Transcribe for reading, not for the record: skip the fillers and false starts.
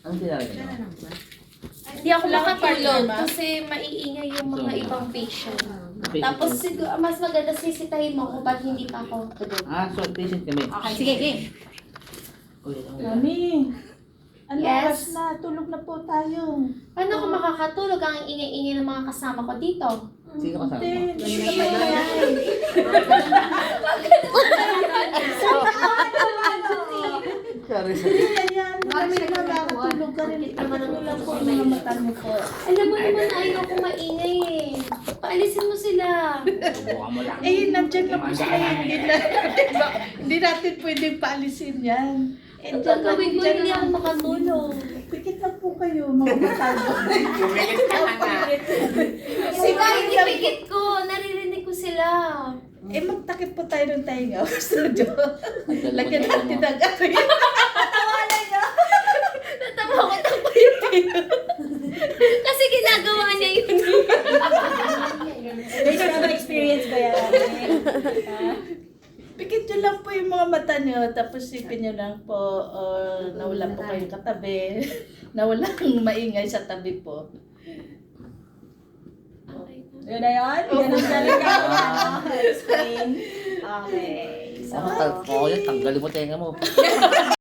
Anong ginagawa mo? Hindi ako makatulog partner, ma? kasi maiingay yung mga So, ibang patient. Tapos siguro, mas maganda sisitahin mo kung ba't hindi pa ako tulog. So patient kami. Okay, Sige, game. Uy, Mami, ano Yes? oras na? Tulog na po tayo. Paano ako makakatulog? Ang ingay-ingay ng mga kasama ko dito. Sino kasama mo? Hindi ka pa yan. Sorry, Hindi na yan. Marami na nakakatulog ka rin. Bakit wala po ang mga mata mo po? Alam mo naman na ayaw ko maingay eh. Paalisin mo sila. Buka mo lang. Eh, nandiyan na po sila yun. Hindi natin pwedeng paalisin yan. Eh, Ang gagawin ko, hindi ako makatulog. Pikit lang po kayo, mga matago. Sila, hindi pikit ko. Naririnig ko sila. Eh, magtakip po tayo ng tainga. Studio. Lagyan natin ng apoy. Natawa ko ng payo. Kasi ginagawa niya yun. Based on experience ba yan? Pikit nyo lang po yung mga mata nyo, tapos sipin nyo lang po, na wala po kayong katabi, na walang maingay sa tabi po. Yun na yun? Yan ang galing ka explain. Okay. So, Tanggalin mo tenga mo.